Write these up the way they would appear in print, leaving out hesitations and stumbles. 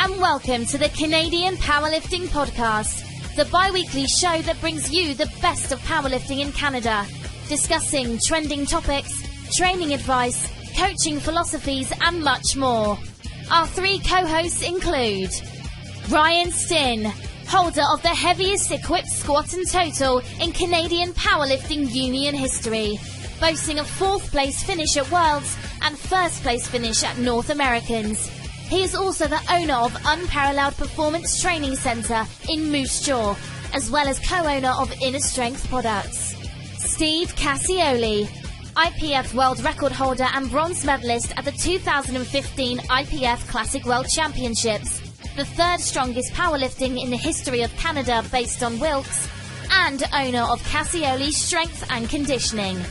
and welcome to the Canadian Powerlifting Podcast, the bi-weekly show that brings you the best of powerlifting in Canada, discussing trending topics, training advice, coaching philosophies, and much more. Our three co-hosts include Ryan Stinn, holder of the heaviest equipped squat and total in Canadian powerlifting union history, boasting a 4th place finish at Worlds and 1st place finish at North Americans. He is also the owner of Unparalleled Performance Training Centre in Moose Jaw, as well as co-owner of Inner Strength Products. Steve Cassioli, IPF World Record holder and bronze medalist at the 2015 IPF Classic World Championships, the 3rd strongest powerlifting in the history of Canada based on Wilks, and owner of Cassioli Strength and Conditioning.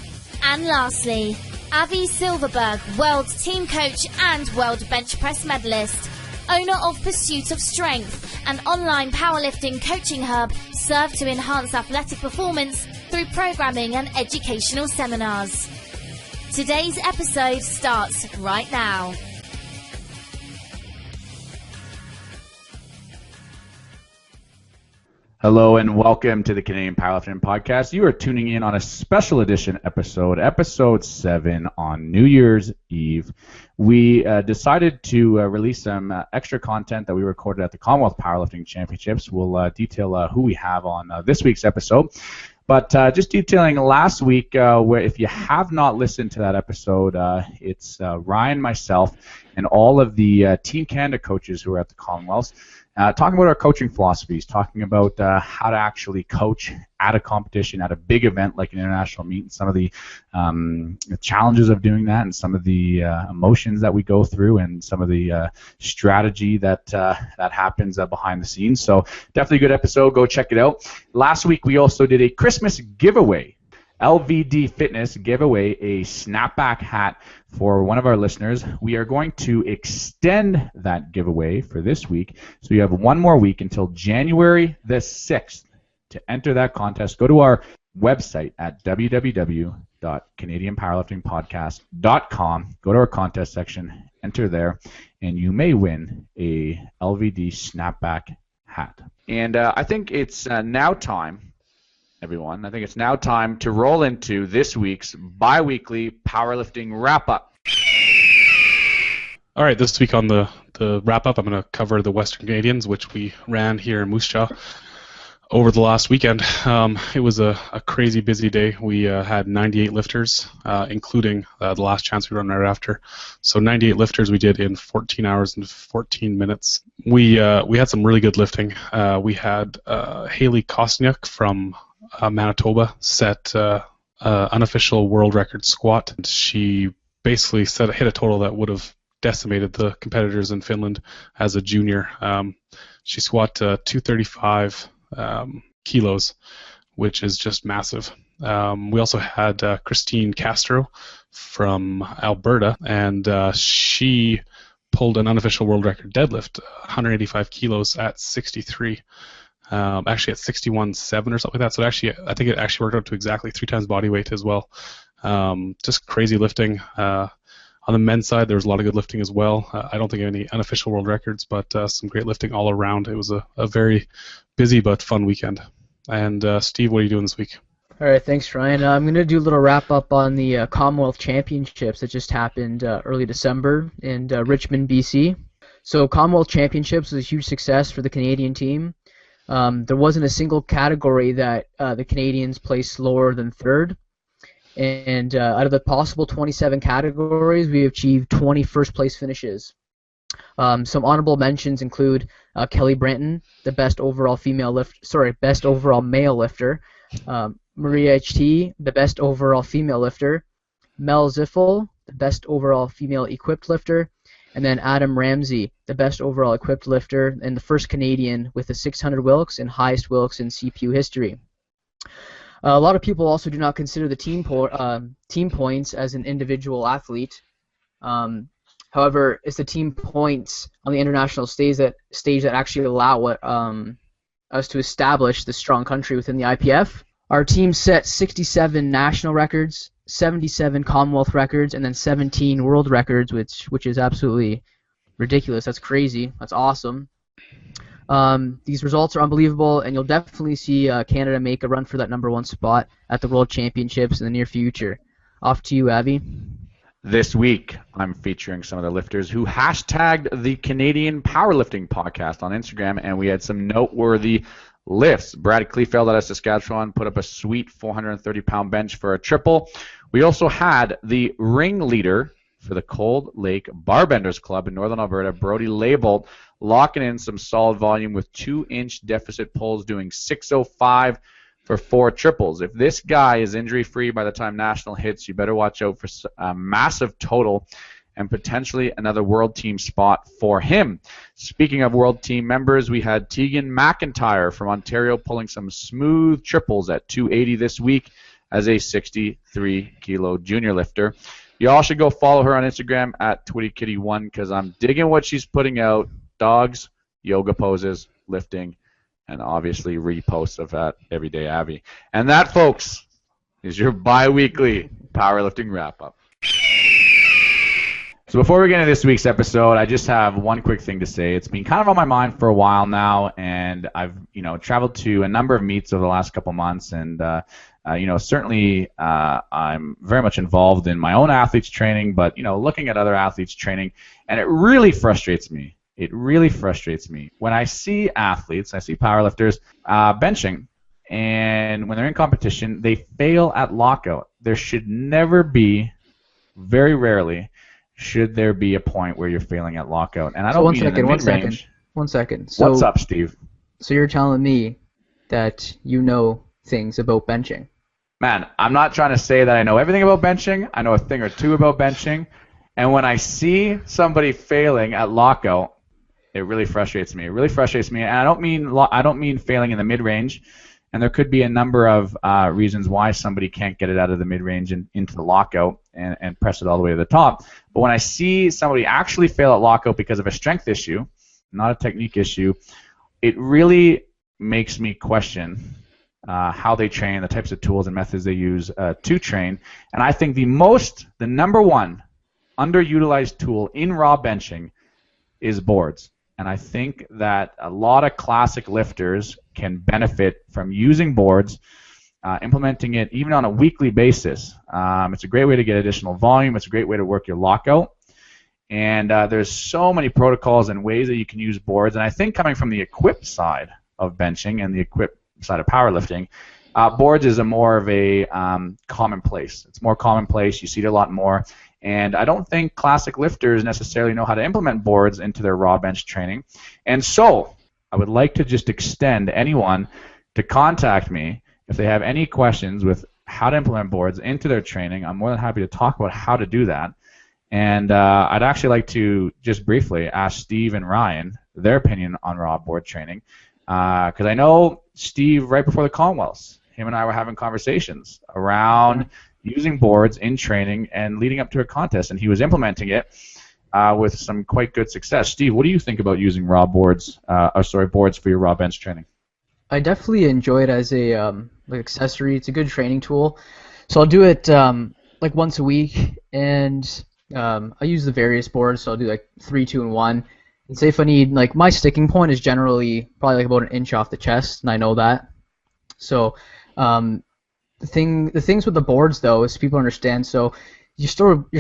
And lastly, Avi Silverberg, world team coach and world bench press medalist, owner of Pursuit of Strength, an online powerlifting coaching hub served to enhance athletic performance through programming and educational seminars. Today's episode starts right now. Hello and welcome to the Canadian Powerlifting Podcast. You are tuning in on a special edition episode 7 on New Year's Eve. We decided to release some extra content that we recorded at the Commonwealth Powerlifting Championships. We'll detail who we have on this week's episode. But just detailing last week, where if you have not listened to that episode, it's Ryan, myself, and all of the Team Canada coaches who are at the Commonwealths. Talking about our coaching philosophies, talking about how to actually coach at a competition, at a big event like an international meet, and some of the challenges of doing that, and some of the emotions that we go through, and some of the strategy that happens behind the scenes. So definitely a good episode. Go check it out. Last week we also did a Christmas giveaway. LVD Fitness gave away a snapback hat for one of our listeners. We are going to extend that giveaway for this week. So you have one more week until January the 6th to enter that contest. Go to our website at www.canadianpowerliftingpodcast.com. Go to our contest section, enter there, and you may win a LVD snapback hat. And I think it's now time, everyone. I think it's now time to roll into this week's bi-weekly powerlifting wrap-up. All right, this week on the wrap-up, I'm going to cover the Western Canadians, which we ran here in Moose Jaw over the last weekend. It was a crazy busy day. We had 98 lifters, including the last chance we run right after. So 98 lifters we did in 14 hours and 14 minutes. We had some really good lifting. We had Haley Kostniuk from Manitoba set unofficial world record squat. She basically hit a total that would have decimated the competitors in Finland as a junior. She squat 235 kilos, which is just massive. We also had Christine Castro from Alberta, and she pulled an unofficial world record deadlift, 185 kilos at 63. Actually at 61.7 or something like that. So I think it actually worked out to exactly 3 times body weight as well. Just crazy lifting. On the men's side, there was a lot of good lifting as well. I don't think any unofficial world records, but some great lifting all around. It was a very busy but fun weekend. And Steve, what are you doing this week? All right, thanks, Ryan. I'm going to do a little wrap-up on the Commonwealth Championships that just happened early December in Richmond, BC. So Commonwealth Championships was a huge success for the Canadian team. There wasn't a single category that the Canadians placed lower than 3rd. And out of the possible 27 categories, we achieved 20 first-place finishes. Some honorable mentions include Kelly Branton, the best overall male lifter. Maria H.T., the best overall female lifter. Mel Ziffel, the best overall female equipped lifter. And then Adam Ramsey, the best overall equipped lifter and the first Canadian with the 600 Wilks and highest Wilks in CPU history. A lot of people also do not consider the team points as an individual athlete. However, it's the team points on the international stage that actually allow us to establish the strong country within the IPF. Our team set 67 national records, 77 Commonwealth records, and then 17 world records, which is absolutely ridiculous. That's crazy. That's awesome. These results are unbelievable, and you'll definitely see Canada make a run for that #1 spot at the World Championships in the near future. Off to you, Abby. This week, I'm featuring some of the lifters who hashtagged the Canadian Powerlifting Podcast on Instagram, and we had some noteworthy lifts. Brad Kleefeld out of Saskatchewan put up a sweet 430-pound bench for a triple. We also had the ringleader for the Cold Lake Barbenders Club in Northern Alberta, Brody Label, locking in some solid volume with 2-inch deficit pulls, doing 605 for 4 triples. If this guy is injury-free by the time National hits, you better watch out for a massive total and potentially another World Team spot for him. Speaking of World Team members, we had Tegan McIntyre from Ontario pulling some smooth triples at 280 this week as a 63-kilo junior lifter. You all should go follow her on Instagram at TwittyKitty1 because I'm digging what she's putting out. Dogs, yoga poses, lifting, and obviously reposts of that Everyday Abby. And that, folks, is your bi-weekly powerlifting wrap-up. So before we get into this week's episode, I just have one quick thing to say. It's been kind of on my mind for a while now, and I've traveled to a number of meets over the last couple months, and certainly I'm very much involved in my own athletes training, but looking at other athletes training, and it really frustrates me. It really frustrates me when I see athletes, I see powerlifters benching, and when they're in competition, they fail at lockout. There should never be, very rarely, should there be a point where you're failing at lockout. And I don't mean in the mid-range. One second. So, what's up, Steve? So you're telling me that you know things about benching? Man, I'm not trying to say that I know everything about benching. I know a thing or two about benching. And when I see somebody failing at lockout, it really frustrates me. It really frustrates me, and I don't mean failing in the mid-range. And there could be a number of reasons why somebody can't get it out of the mid-range and into the lockout and press it all the way to the top. But when I see somebody actually fail at lockout because of a strength issue, not a technique issue, it really makes me question how they train, the types of tools and methods they use to train. And I think the number one underutilized tool in raw benching is boards. And I think that a lot of classic lifters can benefit from using boards, implementing it even on a weekly basis. It's a great way to get additional volume. It's a great way to work your lockout. And there's so many protocols and ways that you can use boards. And I think coming from the equipped side of benching and the equipped side of powerlifting, boards is more of a commonplace. It's more commonplace. You see it a lot more. And I don't think classic lifters necessarily know how to implement boards into their raw bench training. And so I would like to just extend anyone to contact me if they have any questions with how to implement boards into their training. I'm more than happy to talk about how to do that. And I'd actually like to just briefly ask Steve and Ryan their opinion on raw board training. Because I know Steve, right before the CommonWealths, him and I were having conversations around using boards in training and leading up to a contest, and he was implementing it with some quite good success. Steve, what do you think about using boards for your raw bench training? I definitely enjoy it as a accessory. It's a good training tool. So I'll do it once a week, and I use the various boards. So I'll do 3, 2, and 1. And say if I need my sticking point is generally probably about 1 inch off the chest, and I know that. So the things with the boards though is people understand. So you're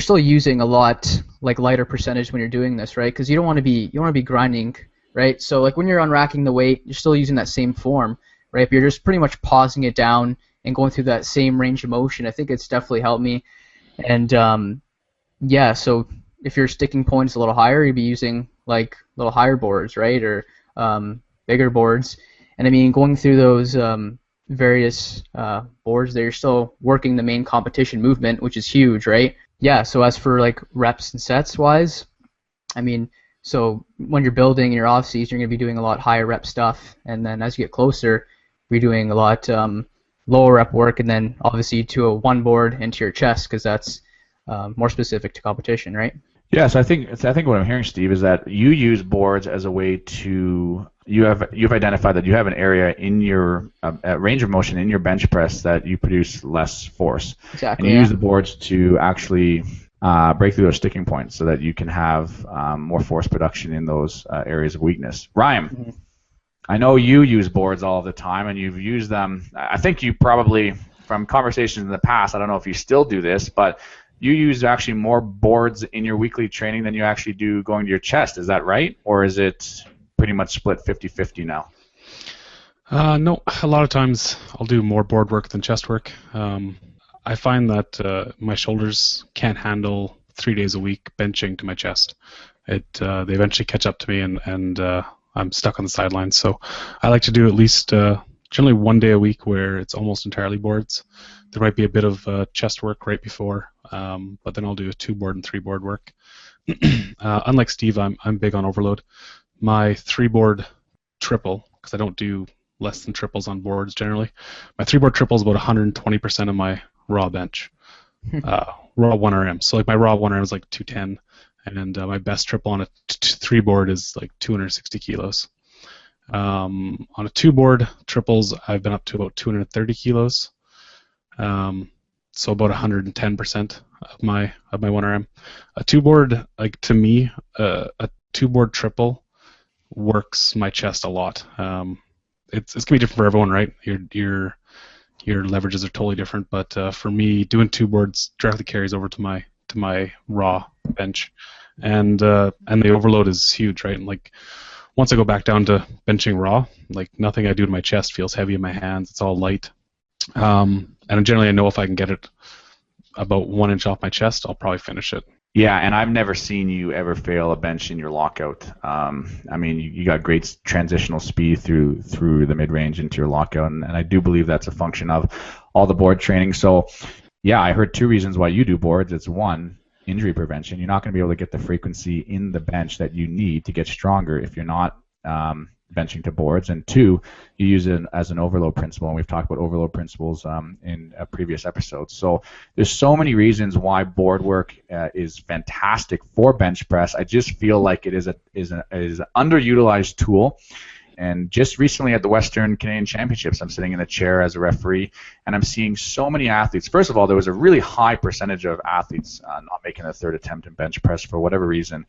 still using a lot lighter percentage when you're doing this, right? Because you don't want to be grinding, right? So when you're unracking the weight, you're still using that same form, right? But you're just pretty much pausing it down and going through that same range of motion. I think it's definitely helped me. And so if your sticking point is a little higher, you'd be using little higher boards, right? Or bigger boards. And I mean, going through those various boards, they're still working the main competition movement, which is huge, right? Yeah, so as for reps and sets wise, I mean, so when you're building in your off season, you're going to be doing a lot higher rep stuff, and then as you get closer, you're doing a lot lower rep work, and then obviously to a one board into your chest, because that's more specific to competition, right? Yeah, so I think what I'm hearing, Steve, is that you use boards as a way to you've identified that you have an area in your range of motion in your bench press that you produce less force. Exactly. And you use the boards to actually break through those sticking points so that you can have more force production in those areas of weakness. Ryan, I know you use boards all the time, and you've used them. I think you probably, from conversations in the past, I don't know if you still do this, but you use actually more boards in your weekly training than you actually do going to your chest. Is that right? Or is it pretty much split 50-50 now? No, a lot of times I'll do more board work than chest work. I find that my shoulders can't handle 3 days a week benching to my chest. They eventually catch up to me, and I'm stuck on the sidelines. So I like to do at least generally 1 day a week where it's almost entirely boards. There might be a bit of chest work right before, but then I'll do a 2-board and 3-board work. Unlike Steve, I'm big on overload. My 3-board triple, because I don't do less than triples on boards generally, my 3-board triple is about 120% of my raw bench, raw 1RM. So like my raw 1RM is like 210, and my best triple on a 3-board is like 260 kilos. On a 2-board triples, I've been up to about 230 kilos. So about 110% of my 1RM. A 2-board, like to me, a 2-board triple works my chest a lot. It's gonna be different for everyone, right? Your leverages are totally different, but for me, doing 2 boards directly carries over to my raw bench, and the overload is huge, right? And like once I go back down to benching raw, like nothing I do to my chest feels heavy in my hands. It's all light. And generally I know if I can get it about 1 inch off my chest, I'll probably finish it. Yeah, and I've never seen you ever fail a bench in your lockout. I mean, you got great transitional speed through the mid-range into your lockout, and I do believe that's a function of all the board training. So, yeah, I heard 2 reasons why you do boards. It's 1, injury prevention. You're not going to be able to get the frequency in the bench that you need to get stronger if you're not benching to boards, and 2, you use it as an overload principle, and we've talked about overload principles in a previous episode. So there's so many reasons why board work is fantastic for bench press. I just feel like it is an underutilized tool. And just recently at the Western Canadian Championships, I'm sitting in a chair as a referee, and I'm seeing so many athletes. First of all, there was a really high percentage of athletes not making a 3rd attempt in bench press for whatever reason,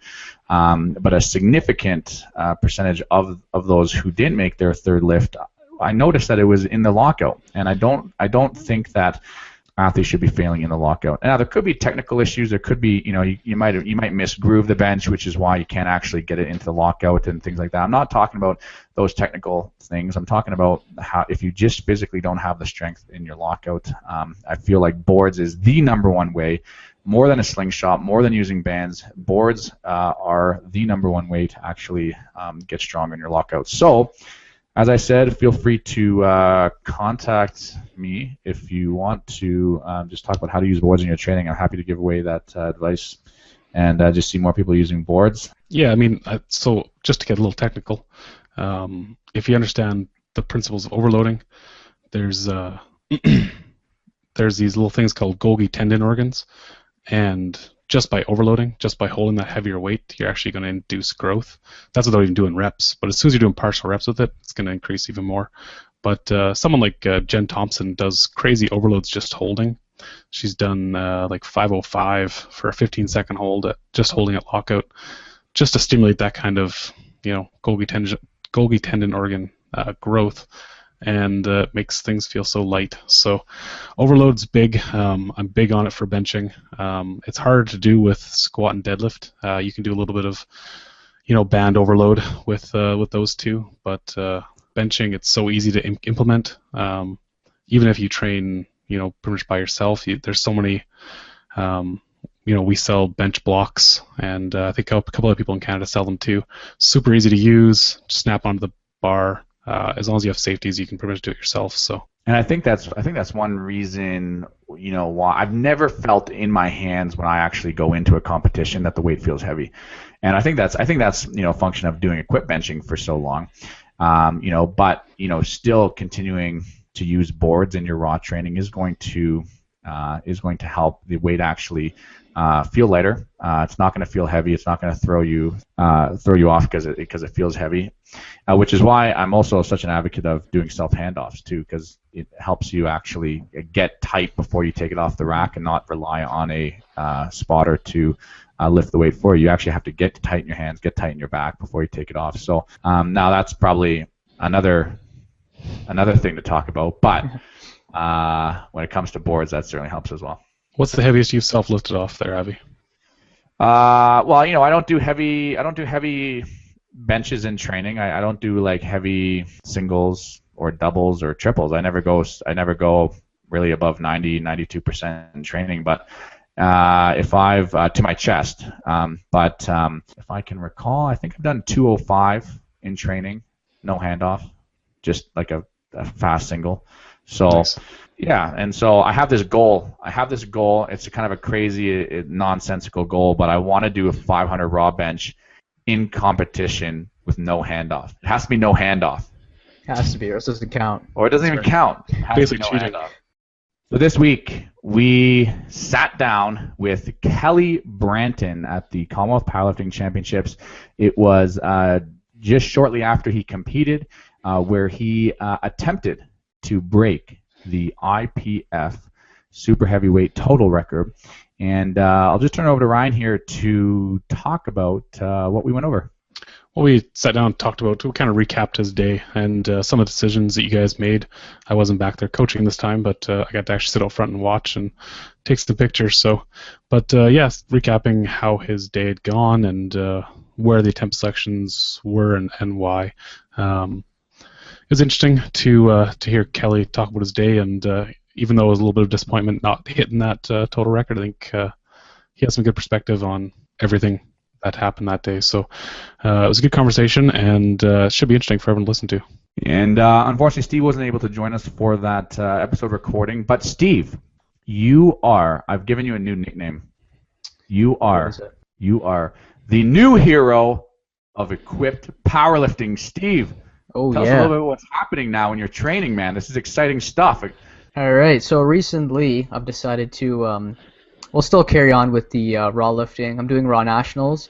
but a significant percentage of those who didn't make their 3rd lift, I noticed that it was in the lockout, and I don't think that athletes should be failing in the lockout. Now there could be technical issues. There could be, you might misgroove the bench, which is why you can't actually get it into the lockout and things like that. I'm not talking about those technical things. I'm talking about how if you just physically don't have the strength in your lockout. I feel like boards is the #1 way, more than a slingshot, more than using bands. Boards are the #1 way to actually get stronger in your lockout. So, as I said, feel free to contact me if you want to just talk about how to use boards in your training. I'm happy to give away that advice and just see more people using boards. Yeah, I mean, so just to get a little technical, if you understand the principles of overloading, there's these little things called Golgi tendon organs, and just by overloading, just by holding that heavier weight, you're actually going to induce growth. That's without even doing reps. But as soon as you're doing partial reps with it, it's going to increase even more. But someone like Jen Thompson does crazy overloads just holding. She's done like 505 for a 15-second hold, just holding at lockout, just to stimulate that kind of Golgi tendon organ growth, and makes things feel so light. So overload's big. I'm big on it for benching. It's harder to do with squat and deadlift. You can do a little bit of band overload with those two, but benching, it's so easy to implement. Even if you train pretty much by yourself, there's so many we sell bench blocks, and I think a couple of people in Canada sell them too. Super easy to use, just snap onto the bar. As long as you have safeties, you can pretty much do it yourself. So, and I think that's one reason why I've never felt in my hands when I actually go into a competition that the weight feels heavy, and I think that's a function of doing equip benching for so long, but still continuing to use boards in your raw training is going to help the weight actually feel lighter. It's not going to feel heavy. It's not going to throw you off because it feels heavy, which is why I'm also such an advocate of doing self handoffs too, because it helps you actually get tight before you take it off the rack and not rely on a spotter to lift the weight for you. You actually have to get tight in your hands, get tight in your back before you take it off. So now that's probably another thing to talk about, but when it comes to boards, that certainly helps as well. What's the heaviest you've self-lifted off there, Avi? Well, I don't do heavy benches in training. I don't do like heavy singles or doubles or triples. I never go really above 92% in training, but if I've to my chest. But if I can recall, I think I've done 205 in training, no handoff, just like a fast single. So nice. Yeah, and so I have this goal. It's a kind of a crazy, nonsensical goal, but I want to do a 500 raw bench in competition with no handoff. It has to be no handoff. It has to be, or else it doesn't count. Or it doesn't even count. It has to be no handoff. So this week, we sat down with Kelly Branton at the Commonwealth Powerlifting Championships. It was just shortly after he competed, where he attempted to break the IPF super heavyweight total record. And I'll just turn it over to Ryan here to talk about what we went over. Well, we sat down and talked about, we kind of recapped his day and some of the decisions that you guys made. I wasn't back there coaching this time, but I got to actually sit out front and watch and take some pictures. But yes, recapping how his day had gone and where the attempt selections were and why. It was interesting to hear Kelly talk about his day, and even though it was a little bit of disappointment not hitting that total record, I think he has some good perspective on everything that happened that day. So it was a good conversation, and it should be interesting for everyone to listen to. And unfortunately, Steve wasn't able to join us for that episode recording. But Steve, I've given you a new nickname. You are the new hero of equipped powerlifting. Steve, tell us a little bit about what's happening now in your training, man. This is exciting stuff. All right, so recently I've decided to, still carry on with the raw lifting. I'm doing raw nationals,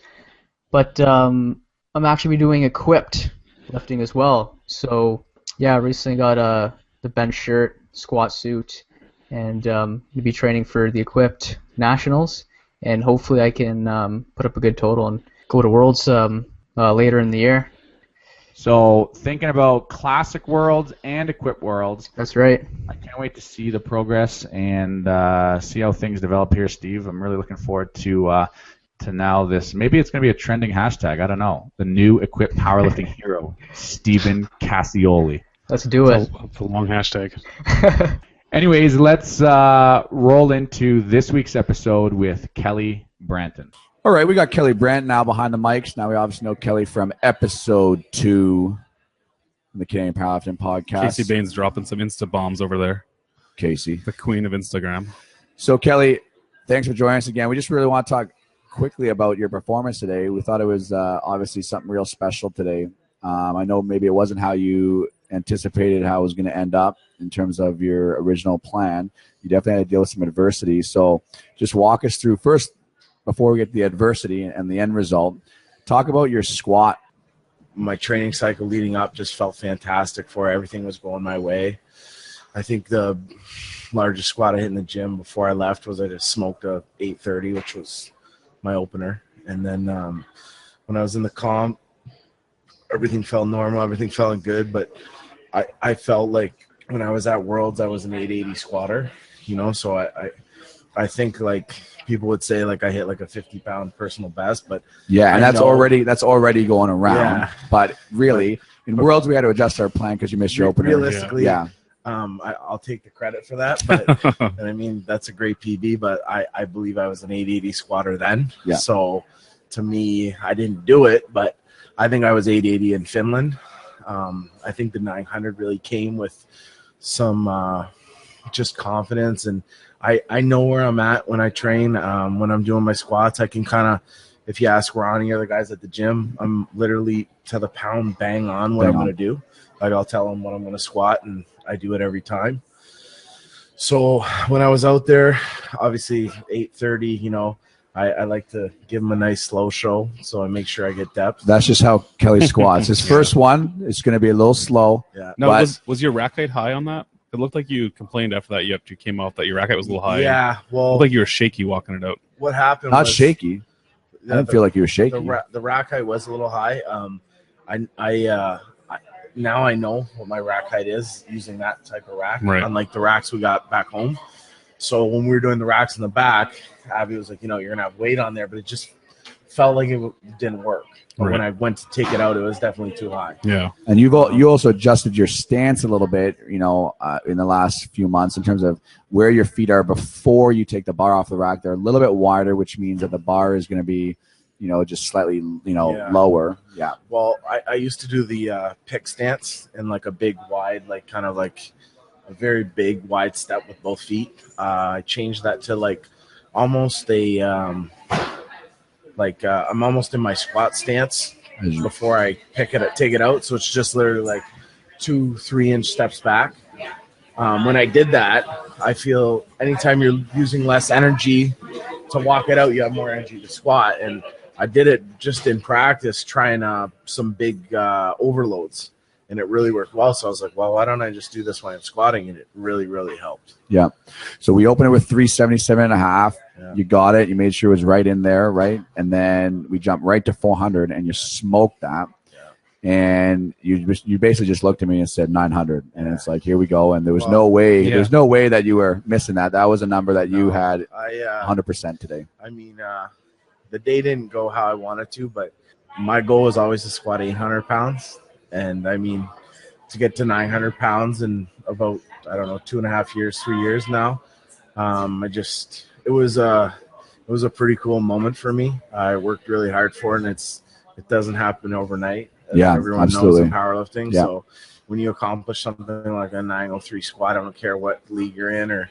but I'm actually doing equipped lifting as well. So yeah, I recently got the bench shirt, squat suit, and going to be training for the equipped nationals, and hopefully I can put up a good total and go to Worlds later in the year. So thinking about classic worlds and equipped worlds. That's right. I can't wait to see the progress and see how things develop here, Steve. I'm really looking forward to now this. Maybe it's going to be a trending hashtag. I don't know. The new equipped powerlifting hero, Stephen Cassioli. Let's do it. It's a long hashtag. Anyways, let's roll into this week's episode with Kelly Branton. All right, we got Kelly Branton now behind the mics. Now we obviously know Kelly from episode 2 of the Canadian Powerlifting Podcast. Casey Bain's dropping some Insta bombs over there. Casey. The queen of Instagram. So, Kelly, thanks for joining us again. We just really want to talk quickly about your performance today. We thought it was obviously something real special today. I know maybe it wasn't how you anticipated how it was going to end up in terms of your original plan. You definitely had to deal with some adversity. So just walk us through first, before we get to the adversity and the end result, talk about your squat. My training cycle leading up just felt fantastic for everything was going my way. I think the largest squat I hit in the gym before I left was I just smoked a 830, which was my opener. And then when I was in the comp, everything felt normal, everything felt good, but I felt like when I was at Worlds, I was an 880 squatter, so I think like people would say like I hit like a 50-pound personal best, but yeah, and that's already going around. Yeah. But really, in Worlds we had to adjust our plan because you missed your opener. Realistically, I'll take the credit for that. But and I mean that's a great PB, but I believe I was an 880 squatter then. Yeah. So to me, I didn't do it, but I think I was 880 in Finland. I think the 900 really came with some just confidence, and I know where I'm at when I train. When I'm doing my squats, I can kind of, if you ask Ronnie or the guys at the gym, I'm literally to the pound bang on what I'm going to do. Like I'll tell them what I'm going to squat, and I do it every time. So when I was out there, obviously 830, I like to give him a nice slow show, so I make sure I get depth. That's just how Kelly squats. His first one is going to be a little slow. Yeah. Now, was your rack height high on that? It looked like you complained after that you came out that your rack height was a little high. Yeah, well, it looked like you were shaky walking it out. What happened? Not was, shaky. I didn't feel like you were shaky. The rack height was a little high. Now I know what my rack height is using that type of rack, unlike the racks we got back home. So when we were doing the racks in the back, Abby was like, you're going to have weight on there, but it just felt like it didn't work. But when I went to take it out, it was definitely too high. Yeah. And you also adjusted your stance a little bit, in the last few months in terms of where your feet are before you take the bar off the rack. They're a little bit wider, which means that the bar is going to be, just slightly, lower. Yeah. Well, I used to do the pick stance in like a big, wide, like kind of like a very big, wide step with both feet. I changed that to like almost I'm almost in my squat stance before I take it out. So it's just literally like 2-3 inch steps back. When I did that, I feel anytime you're using less energy to walk it out, you have more energy to squat. And I did it just in practice, trying some big overloads, and it really worked well. So I was like, well, why don't I just do this when I'm squatting? And it really, really helped. Yeah. So we opened it with 377.5. Yeah. You got it. You made sure it was right in there, right? And then we jumped right to 400, and you smoked that. Yeah. And you basically just looked at me and said 900, and it's like, here we go. And there was no way. Yeah. There's no way that you were missing that. That was a number that you had 100% today. I mean, the day didn't go how I wanted to, but my goal was always to squat 800 pounds. And I mean, to get to 900 pounds in about, 2.5 years, 3 years now, it was a pretty cool moment for me. I worked really hard for it, and it doesn't happen overnight. Everyone absolutely. knows in powerlifting. Yeah. So when you accomplish something like a 903 squat, I don't care what league you're in or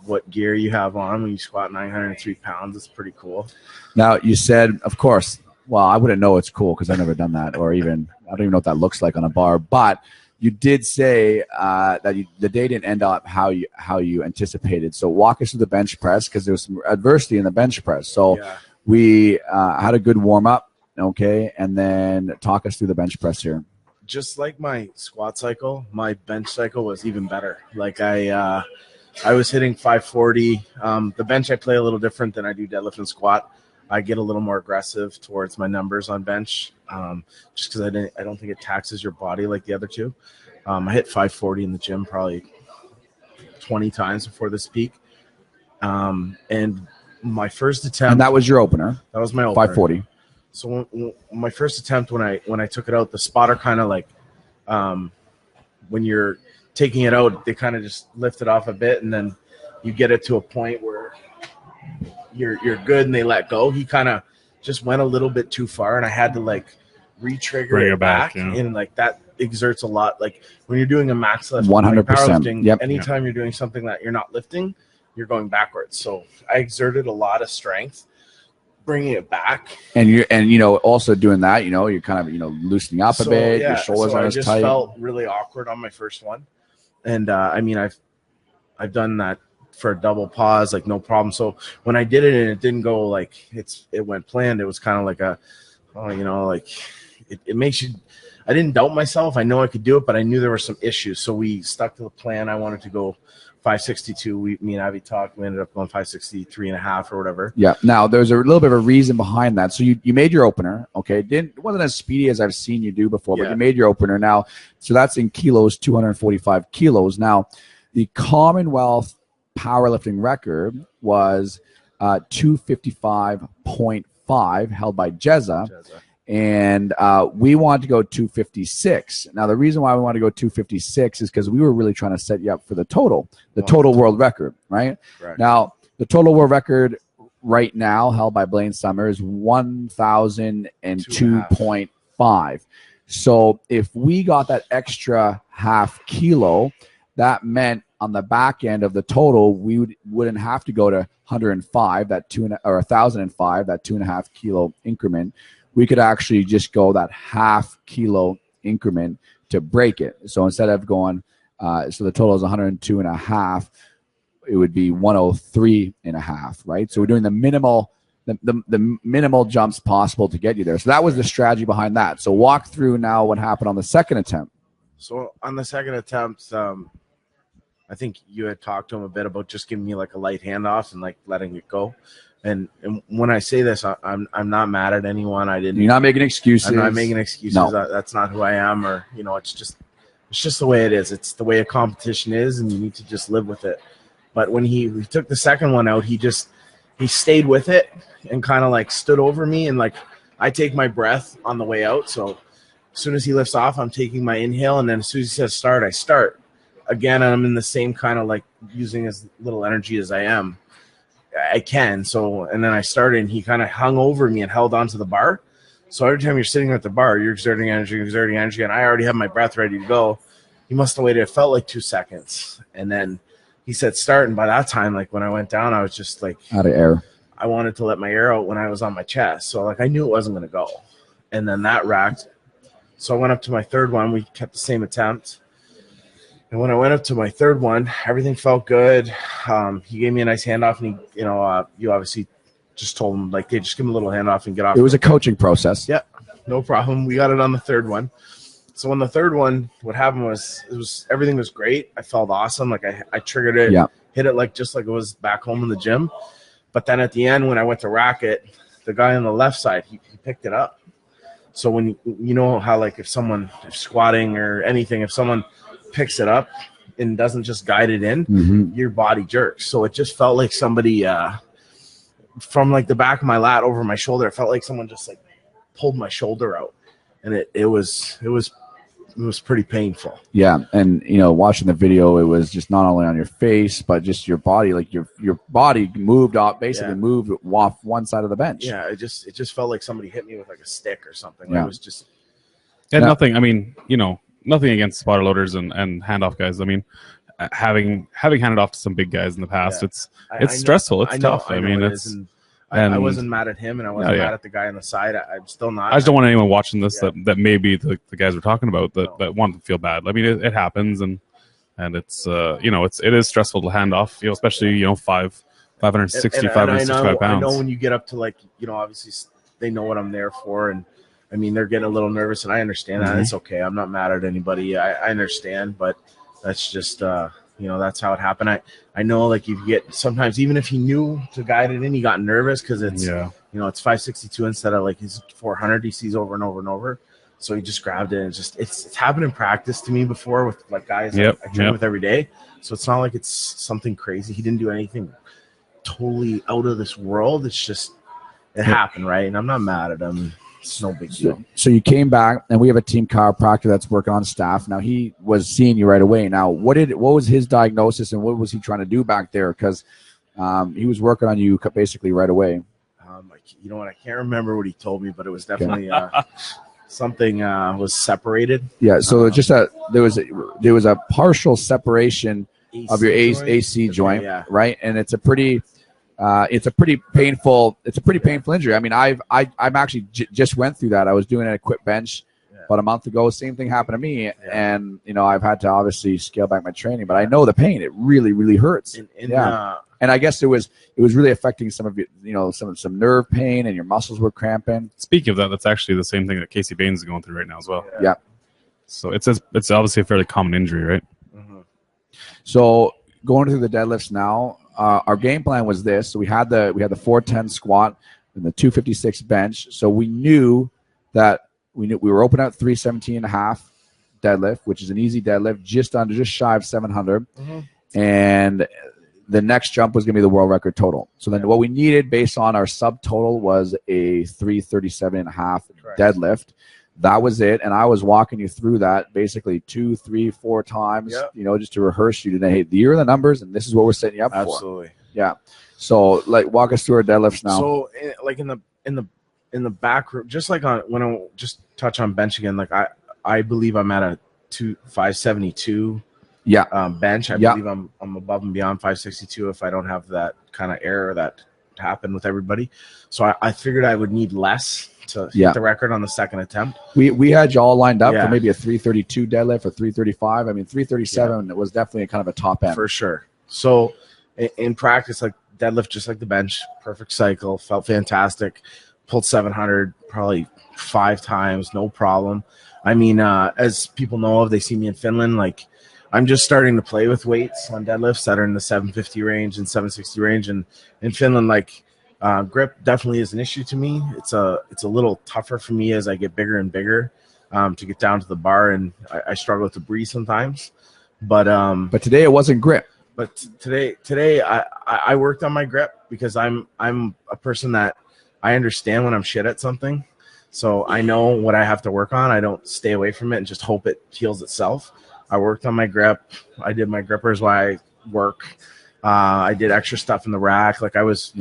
what gear you have on, when you squat 903 pounds, it's pretty cool. Now, you said, of course, well, I wouldn't know it's cool because I've never done that, or even I don't even know what that looks like on a bar. But you did say that the day didn't end up how you anticipated. So walk us through the bench press, because there was some adversity in the bench press. So we had a good warm up, okay, and then talk us through the bench press here. Just like my squat cycle, my bench cycle was even better. Like I was hitting 540. The bench I play a little different than I do deadlift and squat. I get a little more aggressive towards my numbers on bench, just because I don't think it taxes your body like the other two. I hit 540 in the gym probably 20 times before this peak. And my first attempt. And that was your opener. That was my opener. 540. So my first attempt, when I took it out, the spotter kind of like, when you're taking it out, they kind of just lift it off a bit, and then you get it to a point where you're good and they let go. He kind of just went a little bit too far, and I had to like re-trigger it back. And like that exerts a lot. Like when you're doing a max lift, 100%. Powerlifting, anytime you're doing something that you're not lifting, you're going backwards. So I exerted a lot of strength bringing it back. And also doing that, you're kind of loosening up a bit. Your shoulders aren't as tight. I just felt really awkward on my first one. And I mean, I've done that for a double pause, like no problem. So when I did it and it didn't go like it went planned, it was kind of like it makes you. I didn't doubt myself. I know I could do it, but I knew there were some issues. So we stuck to the plan. I wanted to go 562. Me and Abby talked. We ended up going 563.5 or whatever. Yeah. Now there's a little bit of a reason behind that. So you made your opener. Okay. It wasn't as speedy as I've seen you do before, but you made your opener now. So that's in kilos, 245 kilos. Now the Commonwealth powerlifting record was 255.5 held by Jezza. And we wanted to go 256. Now, the reason why we wanted to go 256 is because we were really trying to set you up for the total world record, right? Now, the total world record right now held by Blaine Summer is 1,002.5. So if we got that extra half kilo, that meant on the back end of the total, we wouldn't have to go to 105, or 1,005, that 2.5 kilo increment. We could actually just go that half kilo increment to break it. So instead of going, so the total is 102.5, it would be 103.5, right? So we're doing the the minimal jumps possible to get you there. So that was the strategy behind that. So walk through now what happened on the second attempt. So on the second attempt, I think you had talked to him a bit about just giving me like a light handoff and like letting it go. And when I say this, I'm not mad at anyone. You're not making excuses. I'm not making excuses. No. That's not who I am, or it's just the way it is. It's the way a competition is, and you need to just live with it. But when he took the second one out, he stayed with it and kind of like stood over me, and like I take my breath on the way out. So as soon as he lifts off, I'm taking my inhale, and then as soon as he says start, I start again. And I'm in the same kind of like using as little energy as I can. So, and then I started, and he kind of hung over me and held onto the bar. So every time you're sitting at the bar, you're exerting energy, and I already have my breath ready to go. He must have waited. It felt like 2 seconds, and then he said start. And by that time, like when I went down, I was just like out of air. I wanted to let my air out when I was on my chest. So like I knew it wasn't going to go, and then that racked. So I went up to my third one. We kept the same attempt. And when I went up to my third one, everything felt good. He gave me a nice handoff, and you obviously just told him like, hey, just give him a little handoff and get off. It was a coaching process. Yeah, no problem. We got it on the third one. So on the third one, what happened was everything was great. I felt awesome. Like I triggered it, hit it like just like it was back home in the gym. But then at the end, when I went to rack it, the guy on the left side, he picked it up. So when you know how like if squatting or anything, if someone picks it up and doesn't just guide it in, your body jerks. So it just felt like somebody from like the back of my lat over my shoulder, it felt like someone just like pulled my shoulder out, and it was pretty painful. Yeah, and watching the video, it was just not only on your face, but just your body. Like your body moved off, basically moved off one side of the bench. Yeah, it just felt like somebody hit me with like a stick or something. Yeah. It was just nothing. I mean, nothing against spotter loaders and handoff guys. I mean, having handed off to some big guys in the past, it's stressful. It's tough. I mean, I wasn't mad at him, and I wasn't mad at the guy on the side. I'm still not. I just don't want anyone watching this that maybe the guys we're talking about that want to feel bad. I mean, it happens, and it's it is stressful to hand off. Especially 560, 565 pounds. I know when you get up to like obviously they know what I'm there for, and I mean they're getting a little nervous, and I understand that. It's okay. I'm not mad at anybody. I understand, but that's just that's how it happened. I know like you get sometimes even if he knew to guide it in, he got nervous because it's it's 562 instead of like his 400 he sees over and over and over. So he just grabbed it, and it's happened in practice to me before with like guys I train with every day. So it's not like it's something crazy. He didn't do anything totally out of this world. It's just it happened, right? And I'm not mad at him. It's no big deal. So you came back, and we have a team chiropractor that's working on staff. Now, he was seeing you right away. Now, what was his diagnosis, and what was he trying to do back there? Because he was working on you basically right away. You know what? I can't remember what he told me, but it was definitely something was separated. Yeah, so there was a partial separation of your AC joint, right? And it's a pretty painful injury. I mean, I'm actually just went through that. I was doing a quit bench about a month ago. Same thing happened to me, and I've had to obviously scale back my training. But I know the pain; it really, really hurts. And I guess it was really affecting some of your, some nerve pain, and your muscles were cramping. Speaking of that, that's actually the same thing that Casey Baines is going through right now as well. Yeah. So it's obviously a fairly common injury, right? Mm-hmm. So going through the deadlifts now. Our game plan was this. So we had the 410 squat and the 256 bench. So we knew we were open at 317.5 deadlift, which is an easy deadlift, just shy of 700. Mm-hmm. And the next jump was going to be the world record total. So then what we needed based on our subtotal was a 337.5 deadlift. That was it. And I was walking you through that basically 2, 3, 4 times, just to rehearse you today. Hey, here are the numbers, and this is what we're setting you up for. Absolutely. Yeah. So walk us through our deadlifts now. So like in the back room, just like when I just touch on bench again, like I believe I'm at a 572 bench. I believe I'm above and beyond 562 if I don't have that kind of error that happened with everybody. So I figured I would need less to hit the record on the second attempt. We had you all lined up for maybe a 332 deadlift or 335. I mean, 337 was definitely kind of a top end. For sure. So in practice, like deadlift just like the bench, perfect cycle, felt fantastic. Pulled 700 probably 5 times, no problem. I mean, as people know of, they see me in Finland. Like, I'm just starting to play with weights on deadlifts that are in the 750 range and 760 range. And in Finland, like, grip definitely is an issue to me. It's a little tougher for me as I get bigger and bigger to get down to the bar, and I struggle to breathe sometimes. But today it wasn't grip. But today I worked on my grip because I'm a person that I understand when I'm shit at something. So I know what I have to work on. I don't stay away from it and just hope it heals itself. I worked on my grip. I did my grippers while I work. I did extra stuff in the rack. Like I was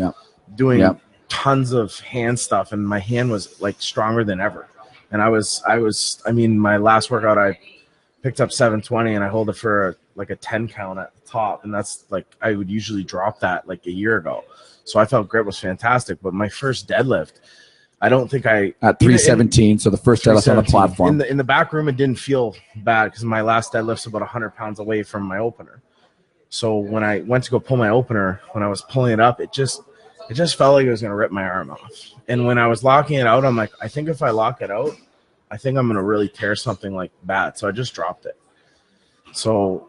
doing tons of hand stuff, and my hand was like stronger than ever. And I mean, my last workout, I picked up 720 and I hold it for like a 10 count at the top. And that's like, I would usually drop that like a year ago. So I felt grip was fantastic. But my first deadlift, I don't think at 317. So the first deadlift on the platform. In the back room, it didn't feel bad because my last deadlift's about 100 pounds away from my opener. So when I went to go pull my opener, when I was pulling it up, it just felt like it was going to rip my arm off. And when I was locking it out, I'm like, I think if I lock it out, I think I'm going to really tear something like bad. So I just dropped it. So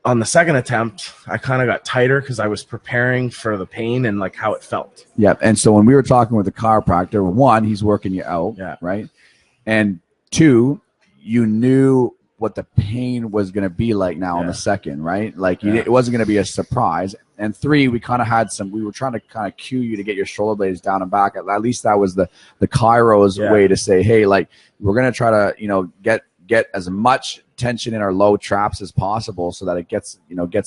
on the second attempt, I kind of got tighter because I was preparing for the pain and like how it felt. Yeah. And so when we were talking with the chiropractor, 1, he's working you out, right? And 2, you knew what the pain was going to be like now on the second, right? Like it wasn't going to be a surprise. And 3, we kind of had we were trying to kind of cue you to get your shoulder blades down and back. At least that was the chiro's way to say, hey, like we're going to try to, get as much tension in our low traps as possible so that it gets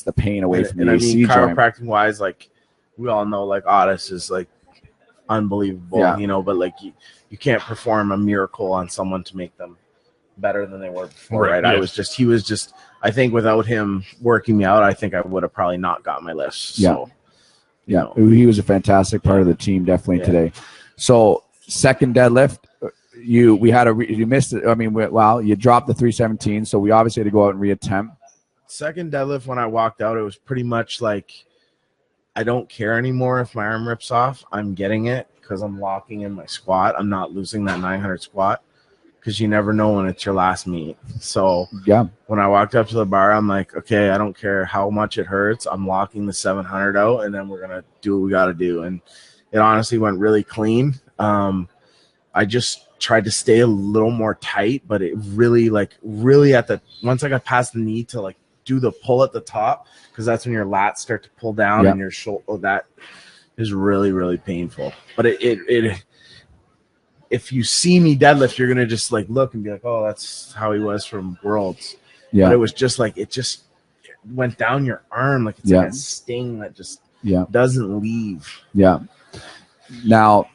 the pain away from the AC joint. Chiropractic wise, like we all know, like Otis is like unbelievable, but like you can't perform a miracle on someone to make them better than they were before, right? He was just, I think without him working me out, I think I would have probably not got my lifts. So, he was a fantastic part of the team definitely today. So second deadlift, you missed it. I mean, you dropped the 317, so we obviously had to go out and reattempt. Second deadlift, when I walked out, it was pretty much like, I don't care anymore if my arm rips off. I'm getting it because I'm locking in my squat. I'm not losing that 900 squat. Because you never know when it's your last meet. So when I walked up to the bar, I'm like, okay, I don't care how much it hurts. I'm locking the 700 out, and then we're going to do what we got to do. And it honestly went really clean. I just tried to stay a little more tight, but it really once I got past the knee to like do the pull at the top, because that's when your lats start to pull down and your shoulder, that is really, really painful. But it if you see me deadlift, you're gonna just like look and be like, "Oh, that's how he was from Worlds." Yeah. But it was just like it went down your arm like it's like a sting that just doesn't leave. Yeah. Now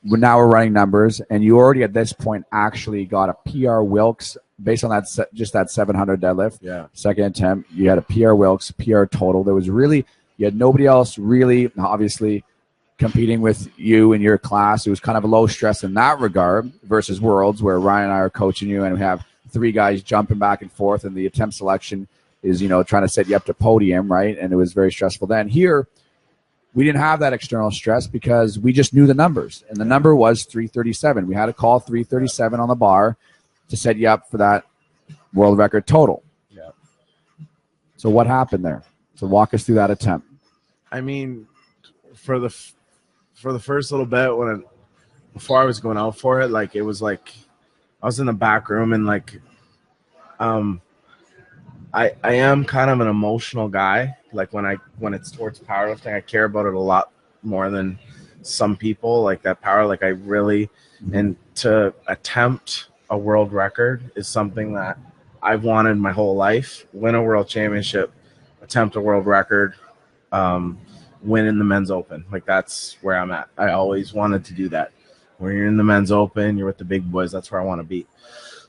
we're running numbers, and you already at this point actually got a PR Wilks based on that just that 700 deadlift. Yeah. Second attempt, you had a PR Wilks, PR total. You had nobody else really, obviously, competing with you in your class. It was kind of a low stress in that regard versus Worlds, where Ryan and I are coaching you and we have 3 guys jumping back and forth, and the attempt selection is, trying to set you up to podium, right? And it was very stressful then. Here, we didn't have that external stress because we just knew the numbers, and the number was 337. We had to call 337 on the bar to set you up for that world record total. Yeah. So what happened there? So walk us through that attempt. I mean, for the first little bit before I was going out for it, like it was like I was in the back room, and like I am kind of an emotional guy. Like when it's towards powerlifting, I care about it a lot more than some people. Like that power, like I really, and to attempt a world record is something that I've wanted my whole life. Win a world championship, attempt a world record, win in the men's open. Like that's where I'm at. I always wanted to do that. When you're in the men's open, you're with the big boys. That's where I want to be.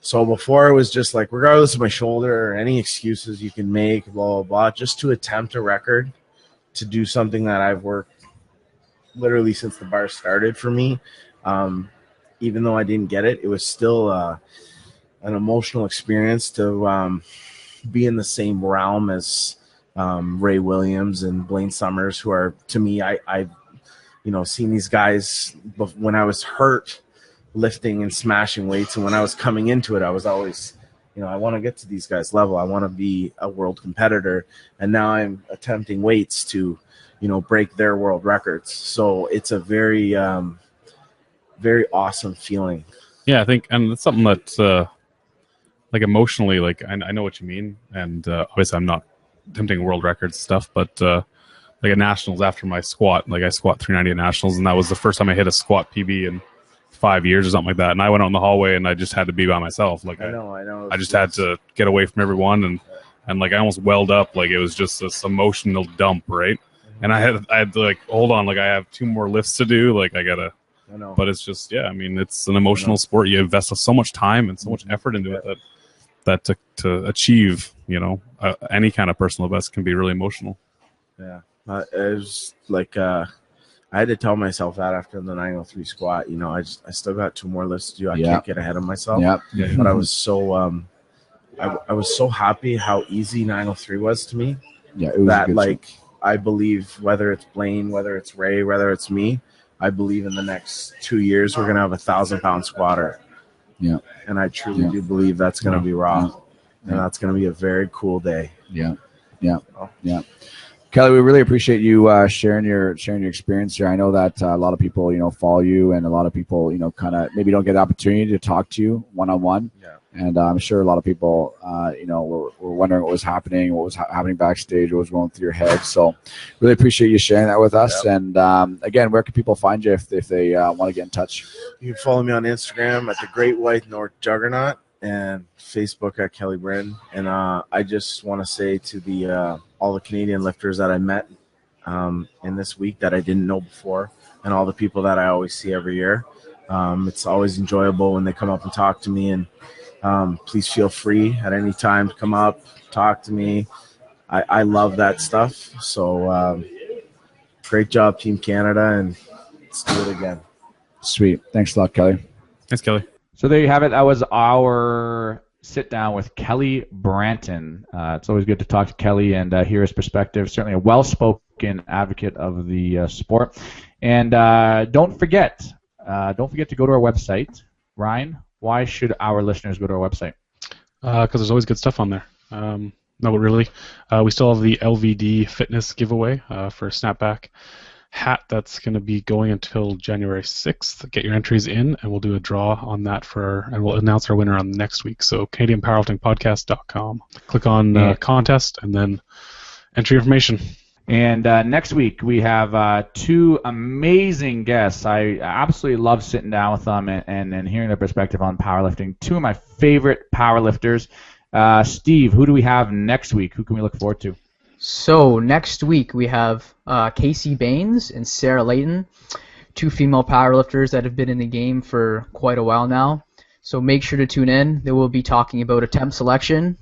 So before it was just like, regardless of my shoulder or any excuses you can make, blah, blah, blah, just to attempt a record, to do something that I've worked literally since the bar started for me. Even though I didn't get it, it was still an emotional experience to be in the same realm as Ray Williams and Blaine Summers, who are, to me, I seen these guys when I was hurt lifting and smashing weights, and when I was coming into it, I was always, I want to get to these guys' level. I want to be a world competitor, and now I'm attempting weights to, break their world records. So it's a very, very awesome feeling. Yeah, I think, and it's something that's like emotionally, like I know what you mean, and obviously I'm not attempting world records stuff, but like at nationals after my squat, like I squat 390 at nationals, and that was the first time I hit a squat PB in 5 years or something like that. And I went out in the hallway and I just had to be by myself. Like I know. I just had to get away from everyone, and like I almost welled up. Like it was just this emotional dump, right? And I had to like, hold on, like I have 2 more lifts to do. Like I gotta. I know. But it's just, I mean, it's an emotional sport. You invest so much time and so much effort into it that to achieve, any kind of personal best can be really emotional. Yeah. It was like I had to tell myself that after the 903 squat, I still got 2 more lifts to do. I can't get ahead of myself. Yeah. But I was so I was so happy how easy 903 was to me. Yeah, it was that like I believe whether it's Blaine, whether it's Ray, whether it's me, I believe in the next 2 years we're gonna have a 1,000-pound squatter. Yeah. And I truly do believe that's gonna be raw. And that's gonna be a very cool day. Yeah. Kelly, we really appreciate you sharing your experience here. I know that a lot of people, follow you, and a lot of people, kind of maybe don't get the opportunity to talk to you one-on-one. Yeah. And I'm sure a lot of people, were wondering what was happening, happening backstage, what was going through your head. So really appreciate you sharing that with us. Yep. And again, where can people find you if they want to get in touch? You can follow me on Instagram at the Great White North Juggernaut and Facebook at Kelly Branton. And I just want to say to the all the Canadian lifters that I met in this week that I didn't know before, and all the people that I always see every year, it's always enjoyable when they come up and talk to me. And please feel free at any time to come up, talk to me. I love that stuff. So great job, Team Canada, and let's do it again. Sweet. Thanks a lot, Kelly. Thanks, Kelly. So there you have it. That was our sit down with Kelly Branton. It's always good to talk to Kelly and hear his perspective. Certainly a well-spoken advocate of the sport. And don't forget to go to our website. Ryan, why should our listeners go to our website? Because there's always good stuff on there. No, really. We still have the LVD fitness giveaway for Snapback hat that's going to be going until January 6th. Get your entries in, and we'll do a draw on that and we'll announce our winner on next week. So CanadianPowerliftingPodcast.com. Click on contest and then enter your information. And next week we have 2 amazing guests. I absolutely love sitting down with them and hearing their perspective on powerlifting. 2 of my favorite powerlifters. Steve, who do we have next week? Who can we look forward to? So next week we have Casey Baines and Sarah Layton, 2 female powerlifters that have been in the game for quite a while now. So make sure to tune in. They will be talking about attempt selection,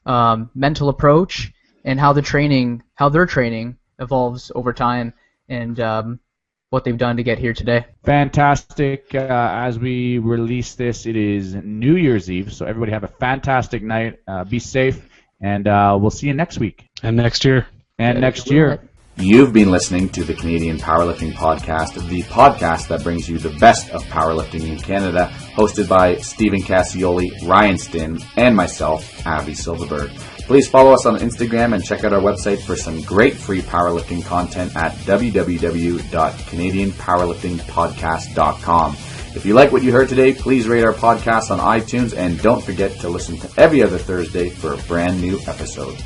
mental approach, and how their training evolves over time, and what they've done to get here today. Fantastic. As we release this, it is New Year's Eve, so everybody have a fantastic night. Be safe, and we'll see you next week. And next year. You've been listening to the Canadian Powerlifting Podcast, the podcast that brings you the best of powerlifting in Canada, hosted by Stephen Cassioli, Ryan Stinn, and myself, Avi Silverberg. Please follow us on Instagram and check out our website for some great free powerlifting content at www.canadianpowerliftingpodcast.com. If you like what you heard today, please rate our podcast on iTunes, and don't forget to listen to every other Thursday for a brand new episode.